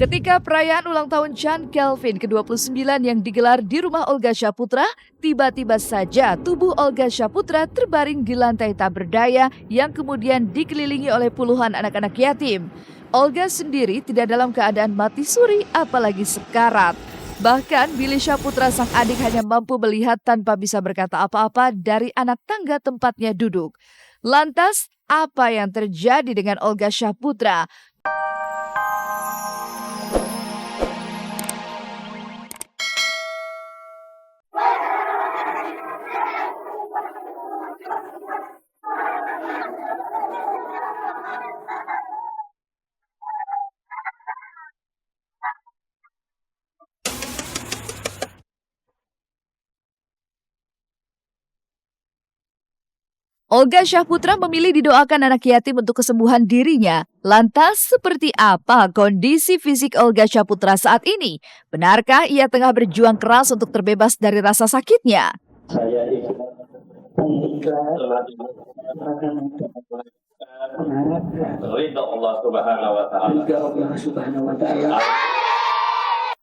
Ketika perayaan ulang tahun Chand Kelvin ke-29 yang digelar di rumah Olga Syaputra, tiba-tiba saja tubuh Olga Syaputra terbaring di lantai tak berdaya yang kemudian dikelilingi oleh puluhan anak-anak yatim. Olga sendiri tidak dalam keadaan mati suri, apalagi sekarat. Bahkan Billy Syaputra sang adik hanya mampu melihat tanpa bisa berkata apa-apa dari anak tangga tempatnya duduk. Lantas, apa yang terjadi dengan Olga Syaputra? Olga Syaputra memilih didoakan anak yatim untuk kesembuhan dirinya. Lantas, seperti apa kondisi fisik Olga Syaputra saat ini? Benarkah ia tengah berjuang keras untuk terbebas dari rasa sakitnya? Saya ikut ridho Allah Subhanahu wa Ta'ala.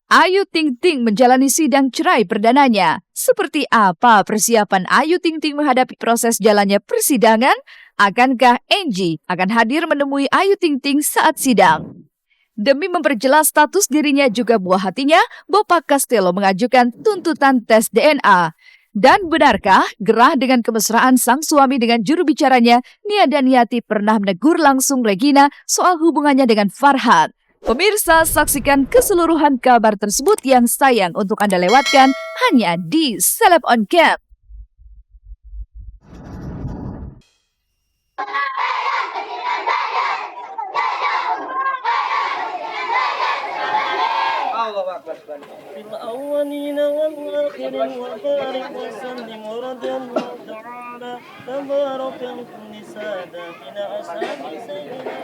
Ayu Ting Ting menjalani sidang cerai perdananya. Seperti apa persiapan Ayu Ting Ting menghadapi proses jalannya persidangan? Akankah Angie akan hadir menemui Ayu Ting Ting saat sidang? Demi memperjelas status dirinya juga buah hatinya, Bopak Castello mengajukan tuntutan tes DNA. Dan benarkah gerah dengan kemesraan sang suami dengan juru bicaranya, Nia Daniati pernah menegur langsung Regina soal hubungannya dengan Farhad? Pemirsa, saksikan keseluruhan kabar tersebut yang sayang untuk Anda lewatkan hanya di Celeb on Cam. في الأولين والآخرين وبارك وسلم ورضي الله تعالى تبارك كل ساداتنا أسعد سيدنا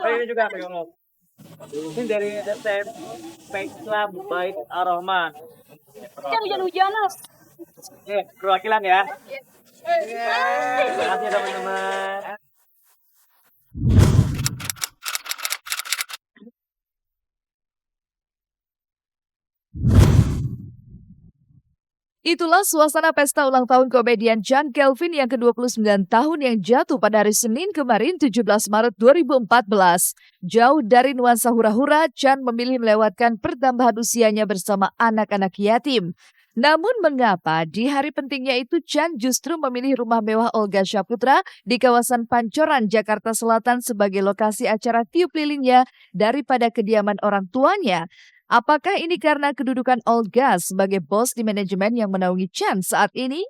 ini juga ini dari DTM Peklam Baik Ar-Rahman. Hujan-hujanan. Perwakilan ya. Terima kasih teman-teman. Itulah suasana pesta ulang tahun komedian Chand Kelvin yang ke-29 tahun yang jatuh pada hari Senin kemarin 17 Maret 2014. Jauh dari nuansa hura-hura, Chand memilih melewatkan pertambahan usianya bersama anak-anak yatim. Namun mengapa di hari pentingnya itu Chand justru memilih rumah mewah Olga Syaputra di kawasan Pancoran, Jakarta Selatan sebagai lokasi acara tiup lilinnya daripada kediaman orang tuanya? Apakah ini karena kedudukan Olga sebagai bos di manajemen yang menaungi Chand saat ini?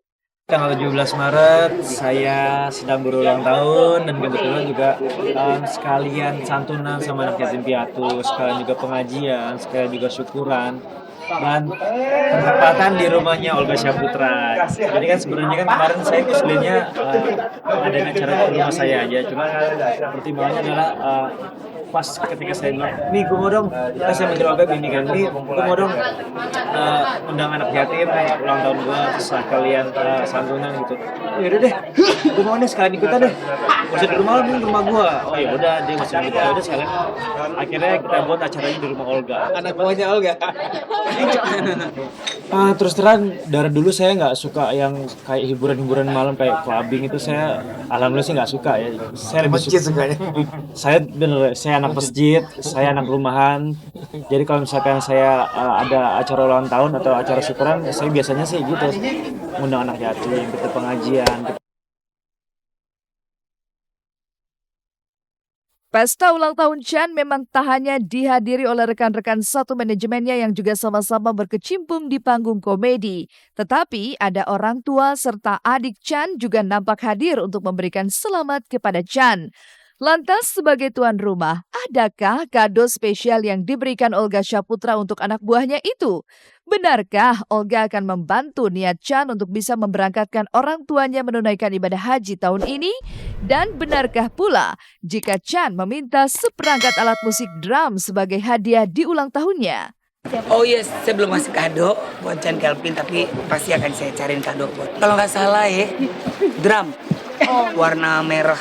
Tanggal 17 Maret saya sedang berulang tahun dan kebetulan juga sekalian santunan sama anak yatim piatu, sekalian juga pengajian, sekalian juga syukuran. Dan bertepatan di rumahnya Olga Syaputra. Jadi kan sebenarnya kan kemarin saya itu sebenarnya ada acara di rumah saya aja, cuma pertimbangannya adalah pas ketika saya bilang, nih gue mau dong, saya menjawabnya gini kan, nih gue mau dong undang anak yatim ulang tahun gue, sekalian santunan gitu. Yaudah deh, gue mau deh sekalian ikutan deh. Masih di rumah lo, di rumah gue. Oh ya udah, dia masih di rumah. Udah sekalian. Akhirnya kita buat acaranya di rumah Olga. Anak buahnya Olga. Terus terang dari dulu saya nggak suka yang kayak hiburan-hiburan malam kayak clubbing itu, saya alhamdulillah sih nggak suka ya. Saya lebih suka. Saya anak masjid, saya anak rumahan. Jadi kalau misalkan saya ada acara ulang tahun atau acara syukuran, saya biasanya sih gitu, ngundang anak yatim, kita pengajian. Pesta ulang tahun Chan memang tak hanya dihadiri oleh rekan-rekan satu manajemennya yang juga sama-sama berkecimpung di panggung komedi. Tetapi ada orang tua serta adik Chan juga nampak hadir untuk memberikan selamat kepada Chan. Lantas sebagai tuan rumah, adakah kado spesial yang diberikan Olga Syaputra untuk anak buahnya itu? Benarkah Olga akan membantu niat Chan untuk bisa memberangkatkan orang tuanya menunaikan ibadah haji tahun ini? Dan benarkah pula jika Chan meminta seperangkat alat musik drum sebagai hadiah di ulang tahunnya? Oh yes, saya belum ngasih kado buat Chan Kelvin, tapi pasti akan saya cariin kado buat. Kalau nggak salah ya, drum warna merah.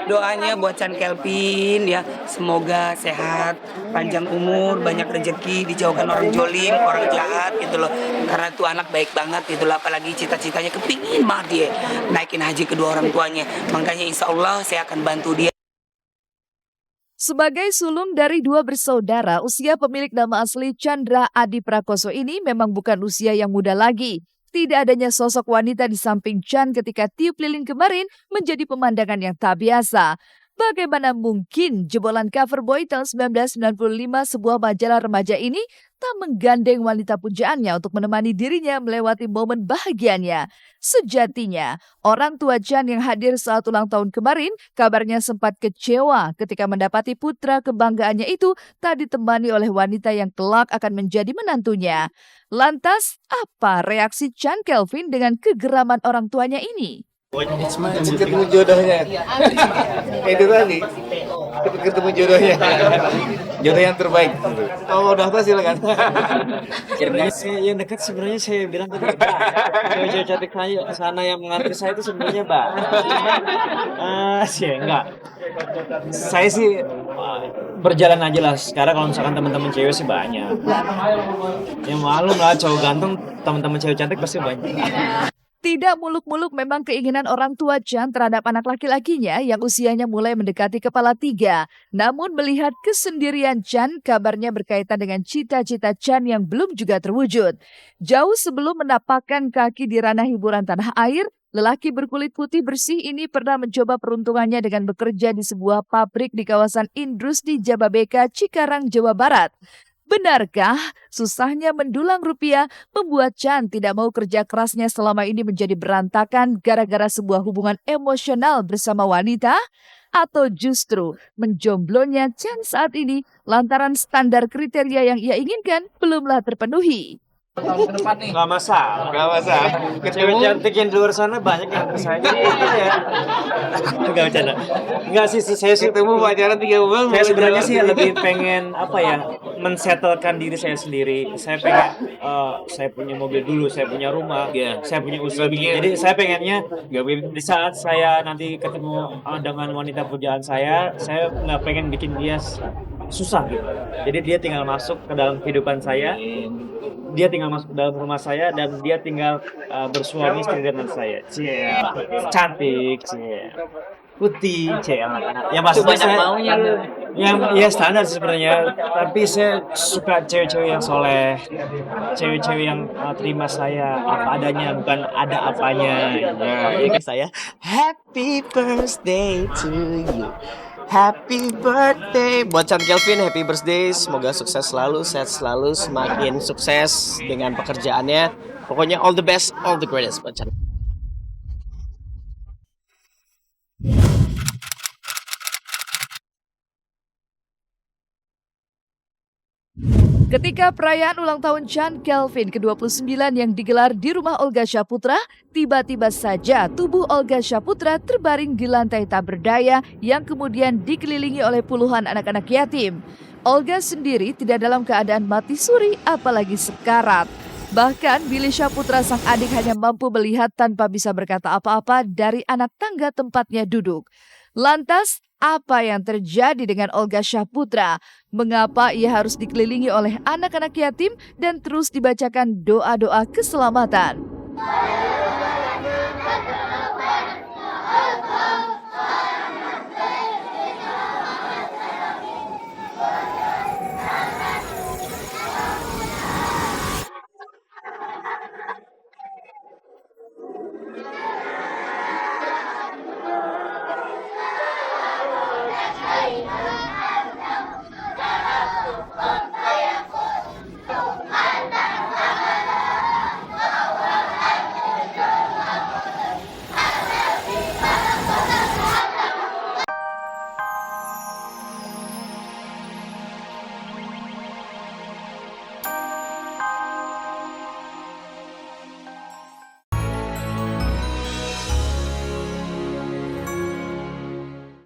Doanya buat Chan Kelvin ya, semoga sehat, panjang umur, banyak rezeki, dijauhkan orang jolim, orang jahat gitu loh. Karena tuh anak baik banget gitu loh, apalagi cita-citanya kepingin banget dia naikin haji kedua orang tuanya. Makanya insya Allah saya akan bantu dia. Sebagai sulung dari dua bersaudara, usia pemilik nama asli Chandra Adi Prakoso ini memang bukan usia yang muda lagi. Tidak adanya sosok wanita di samping Chan ketika tiup lilin kemarin menjadi pemandangan yang tak biasa. Bagaimana mungkin jebolan cover boy tahun 1995 sebuah majalah remaja ini tak menggandeng wanita pujaannya untuk menemani dirinya melewati momen bahagianya. Sejatinya, orang tua Chan yang hadir saat ulang tahun kemarin kabarnya sempat kecewa ketika mendapati putra kebanggaannya itu tak ditemani oleh wanita yang kelak akan menjadi menantunya. Lantas, apa reaksi Chan Kelvin dengan kegeraman orang tuanya ini? Ketemu jodohnya. Itu tadi. Ketemu jodohnya. Jodoh yang terbaik. Oh, udah tahu silakan. Sebenarnya yang dekat sebenarnya saya bilang tadi cewek-cewek cantik sana yang mengantri saya itu sebenarnya sih enggak. Saya sih berjalan aja lah. Sekarang kalau misalkan teman-teman cewek sih banyak. Ya malum lah cowok ganteng, teman-teman cewek cantik pasti banyak. Tidak muluk-muluk memang keinginan orang tua Chan terhadap anak laki-lakinya yang usianya mulai mendekati kepala 3. Namun melihat kesendirian Chan, kabarnya berkaitan dengan cita-cita Chan yang belum juga terwujud. Jauh sebelum menapakkan kaki di ranah hiburan tanah air, lelaki berkulit putih bersih ini pernah mencoba peruntungannya dengan bekerja di sebuah pabrik di kawasan Indus di Jababeka, Cikarang, Jawa Barat. Benarkah susahnya mendulang rupiah membuat Chan tidak mau kerja kerasnya selama ini menjadi berantakan gara-gara sebuah hubungan emosional bersama wanita? Atau justru menjomblonya Chan saat ini lantaran standar kriteria yang ia inginkan belumlah terpenuhi? Nggak masalah. Cewek Ketemu cantik yang di luar sana banyak yang saya ya. Enggak bercanda. Enggak sih, saya sih ketemu pacaran 3 bulan. saya sebenarnya sih lebih pengen men-settlekan diri saya sendiri. Saya pengen saya punya mobil dulu, saya punya rumah, saya punya usaha. Jadi saya pengennya di saat saya nanti ketemu dengan wanita pujaan saya nggak pengen bikin dia susah gitu. Jadi dia tinggal masuk ke dalam kehidupan saya. Dia tinggal masuk ke dalam rumah saya dan dia tinggal bersuami istri dengan saya. Cantik, putih, ya maksudnya saya yang ya standar sebenarnya, tapi saya suka cewek-cewek yang soleh, cewek-cewek yang terima saya apa adanya, bukan ada apanya. Ya saya happy birthday to you. Happy birthday buat Chan Kelvin, happy birthday. Semoga sukses selalu, sehat selalu, semakin sukses dengan pekerjaannya. Pokoknya all the best, all the greatest buat Chan. Ketika perayaan ulang tahun Chan Kelvin ke-29 yang digelar di rumah Olga Syaputra, tiba-tiba saja tubuh Olga Syaputra terbaring di lantai tak berdaya yang kemudian dikelilingi oleh puluhan anak-anak yatim. Olga sendiri tidak dalam keadaan mati suri, apalagi sekarat. Bahkan Billy Syaputra sang adik hanya mampu melihat tanpa bisa berkata apa-apa dari anak tangga tempatnya duduk. Lantas, apa yang terjadi dengan Olga Syaputra? Mengapa ia harus dikelilingi oleh anak-anak yatim dan terus dibacakan doa-doa keselamatan?